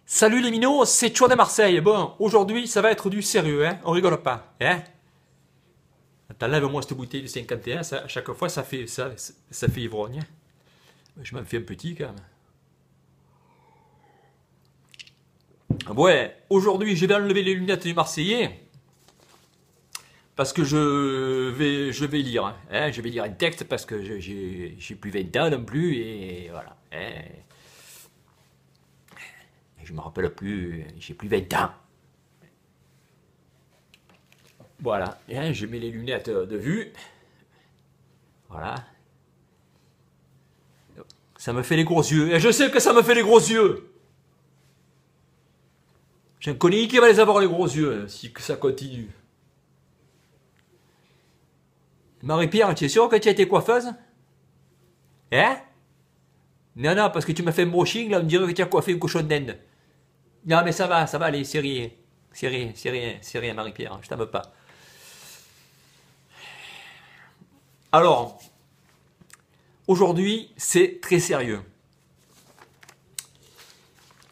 Salut les minots, c'est Chouan de Marseille. Bon, aujourd'hui, ça va être du sérieux, hein. On rigole pas, hein. Attends, lève-moi cette bouteille de 51, ça, à chaque fois, ça fait ivrogne. Je m'en fais un petit, quand même. Ouais, aujourd'hui, je vais enlever les lunettes du Marseillais. Parce que je vais lire, hein. Je vais lire un texte parce que j'ai plus 20 ans non plus, et voilà, hein. Je me rappelle plus, j'ai plus 20 ans. Voilà, et je mets les lunettes de vue. Voilà. Ça me fait les gros yeux, et je sais que ça me fait les gros yeux. J'ai un connais qui va les avoir les gros yeux, si ça continue. Marie-Pierre, tu es sûre que tu as été coiffeuse? Hein? Non, non, parce que tu m'as fait un brushing, là, on dirait que tu as coiffé un cochon d'Inde. Non, mais ça va, allez, c'est rien. C'est rien, Marie-Pierre, je t'aime pas. Alors, aujourd'hui, c'est très sérieux.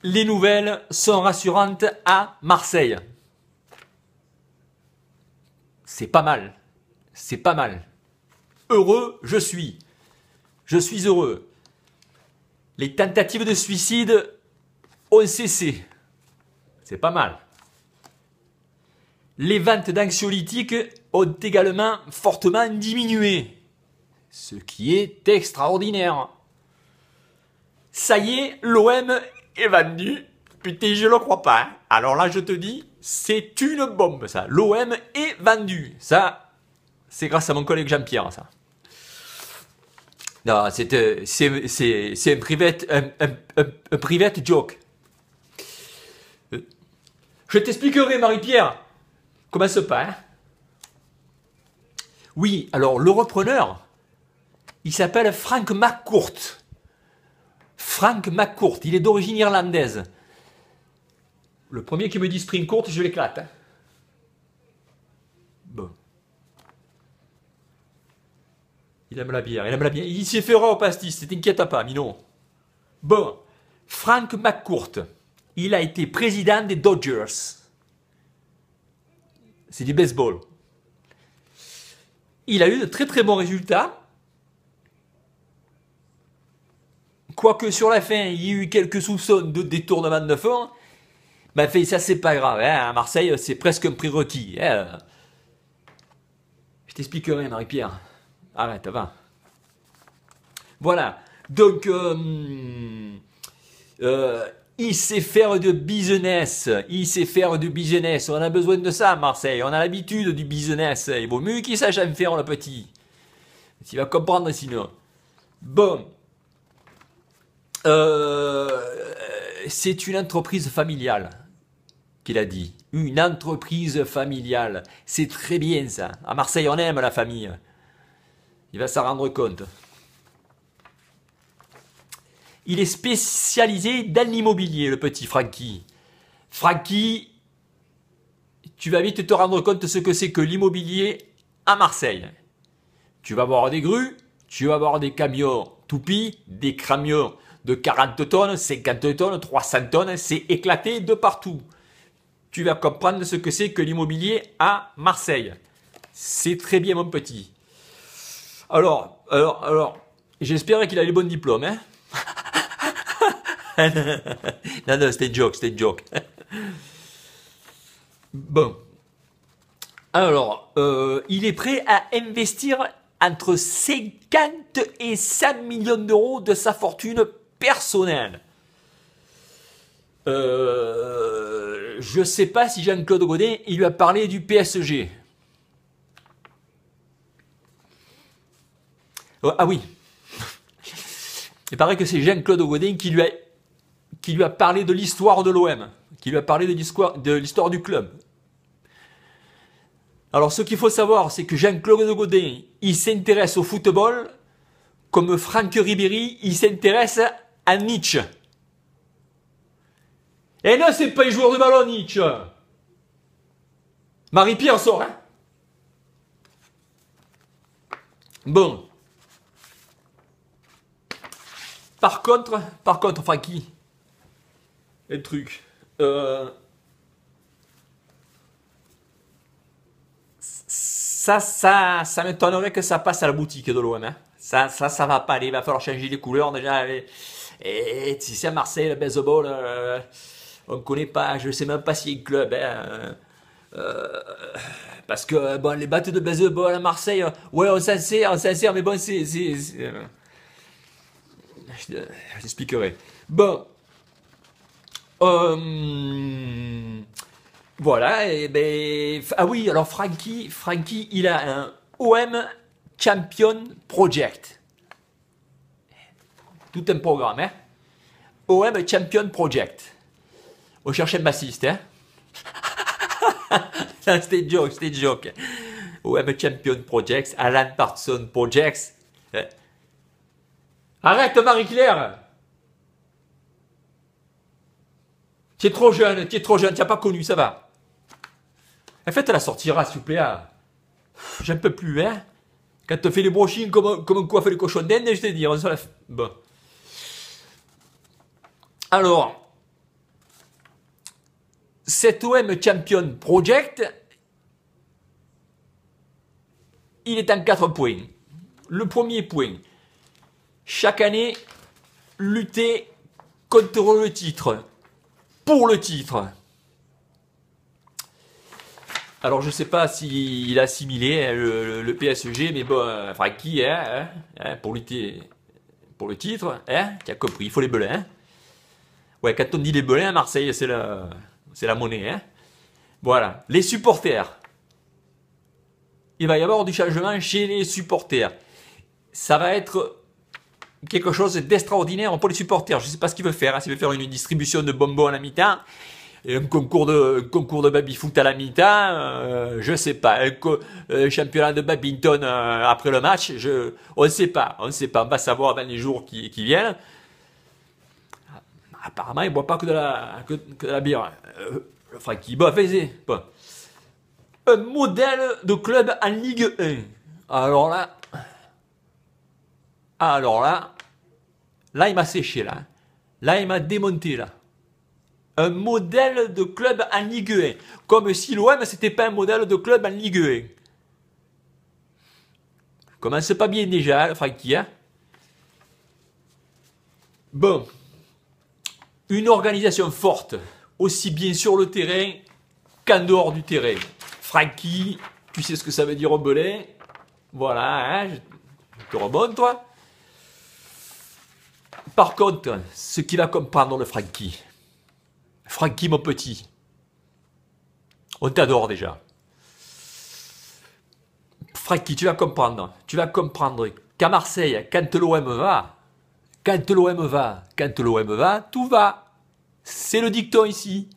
Les nouvelles sont rassurantes à Marseille. C'est pas mal. C'est pas mal. Heureux, je suis. Je suis heureux. Les tentatives de suicide ont cessé. C'est pas mal. Les ventes d'anxiolytiques ont également fortement diminué. Ce qui est extraordinaire. Ça y est, l'OM est vendu. Putain, je le crois pas, hein. Alors là, je te dis, c'est une bombe, ça. L'OM est vendu. Ça, c'est grâce à mon collègue Jean-Pierre, ça. Non, c'est un private joke. Je t'expliquerai, Marie-Pierre. Commence pas, hein. Oui, alors, le repreneur, il s'appelle Frank McCourt. Frank McCourt, il est d'origine irlandaise. Le premier qui me dit Spring Court, je l'éclate, hein. Bon. Il aime la bière, il aime la bière. Il s'y fera au pastis, ne t'inquiète pas, Minon. Bon, Frank McCourt, il a été président des Dodgers. C'est du baseball. Il a eu de très très bons résultats. Quoique sur la fin, il y a eu quelques soupçons de détournement de fonds. Mais enfin, ça c'est pas grave, hein. À Marseille, c'est presque un prérequis, hein. Je t'expliquerai, Marie-Pierre. Arrête, va. Voilà. Donc, il sait faire de business. Il sait faire du business. On a besoin de ça à Marseille. On a l'habitude du business. Il vaut mieux qu'il sache en faire, le petit. Tu vas comprendre sinon. Bon. C'est une entreprise familiale qu'il a dit. Une entreprise familiale. C'est très bien ça. À Marseille, on aime la famille. Il va s'en rendre compte. Il est spécialisé dans l'immobilier, le petit Francky. Francky, tu vas vite te rendre compte de ce que c'est que l'immobilier à Marseille. Tu vas voir des grues, tu vas voir des camions toupies, des camions de 40 tonnes, 50 tonnes, 300 tonnes, c'est éclaté de partout. Tu vas comprendre ce que c'est que l'immobilier à Marseille. C'est très bien, mon petit. Alors, j'espère qu'il a les bons diplômes, hein. Non, c'était une joke. Bon. Alors, il est prêt à investir entre 50 et 100 millions d'euros de sa fortune personnelle. Je sais pas si Jean-Claude Gaudin, il lui a parlé du PSG. Ah oui. Il paraît que c'est Jean-Claude Gaudin qui lui a parlé de l'histoire de l'OM, qui lui a parlé de l'histoire du club. Alors, ce qu'il faut savoir, c'est que Jean-Claude Gaudin, il s'intéresse au football, comme Franck Ribéry, il s'intéresse à Nietzsche. Et non, c'est pas un joueur de ballon, Nietzsche. Marie-Pierre sort, hein. Bon. Par contre, Francky, un truc. Ça m'étonnerait que ça passe à la boutique de l'OM. Hein. Ça va pas aller. Il va falloir changer les couleurs déjà. Et si c'est à Marseille, le baseball, on ne connaît pas. Je ne sais même pas s'il y a un club. Hein. Parce que bon, les battes de baseball à Marseille, ouais, on s'en sert, mais bon, je t'expliquerai. Bon, voilà, et ben, ah oui, alors Frankie, il a un OM Champion Project. Tout un programme, hein. OM Champion Project. On cherchait un bassiste, hein. C'était joke. OM Champion Projects, Alan Parsons Projects. Arrête, Marie-Claire! Tu es trop jeune, tu n'as pas connu, ça va. En fait, elle la sortira, s'il vous plaît. Hein. J'en peux plus, hein. Quand tu fais les brochines comme on coiffe les cochons d'Inde, je te dis, on se la... Bon. Alors, cet OM Champion Project, il est en 4 points. Le premier point, chaque année, lutter contre le titre, pour le titre. Alors je ne sais pas s'il a assimilé le PSG, mais bon, Francky, pour lutter pour le titre, tu as compris, il faut les belins. Hein. Ouais, quand on dit les belins à Marseille, c'est la monnaie. Hein. Voilà, les supporters. Il va y avoir du changement chez les supporters. Ça va être quelque chose d'extraordinaire pour les supporters. Je ne sais pas ce qu'il veut faire. Hein. S'il veut faire une distribution de bonbons à la mi-temps, et un concours de baby-foot à la mi-temps, je ne sais pas. Un championnat de badminton après le match, on ne sait pas. On va savoir dans les jours qui viennent. Apparemment, il ne boit pas que de la bière. Francky, bon, vas-y. Bon. Un modèle de club en Ligue 1. Alors là, il m'a séché, là. Là, il m'a démonté, là. Un modèle de club en Ligue 1. Comme si l'OM, c'était pas un modèle de club en Ligue 1. Commence pas bien déjà, le Francky, hein. Bon. Une organisation forte, aussi bien sur le terrain qu'en dehors du terrain. Francky, tu sais ce que ça veut dire au belin. Voilà, hein, je te remonte, toi. Par contre, ce qui va comprendre le Francky, mon petit, on t'adore déjà. Francky, tu vas comprendre qu'à Marseille, quand l'OM va, tout va. C'est le dicton ici.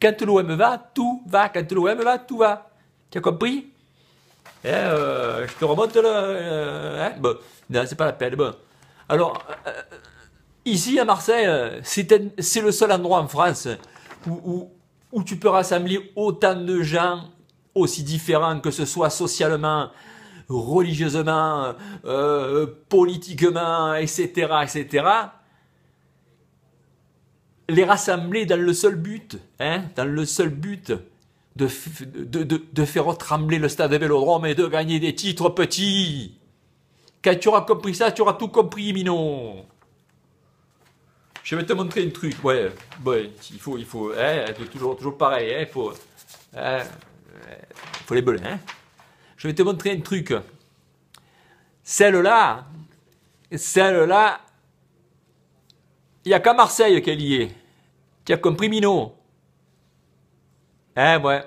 Quand l'OM va, tout va. Quand l'OM va, tout va. Tu as compris? Je te remonte le... bon, non, c'est pas la peine. Bon. Alors, ici à Marseille, c'est le seul endroit en France où tu peux rassembler autant de gens aussi différents, que ce soit socialement, religieusement, politiquement, etc., les rassembler dans le seul but, de faire trembler le stade de Vélodrome et de gagner des titres petits. Quand tu auras compris ça, tu auras tout compris, Minon. Je vais te montrer un truc. Ouais, il faut, toujours pareil. Il faut les belins. Hein. Je vais te montrer un truc. Celle-là, il n'y a qu'à Marseille qu'elle y est. Tu as compris, Minon? Ouais.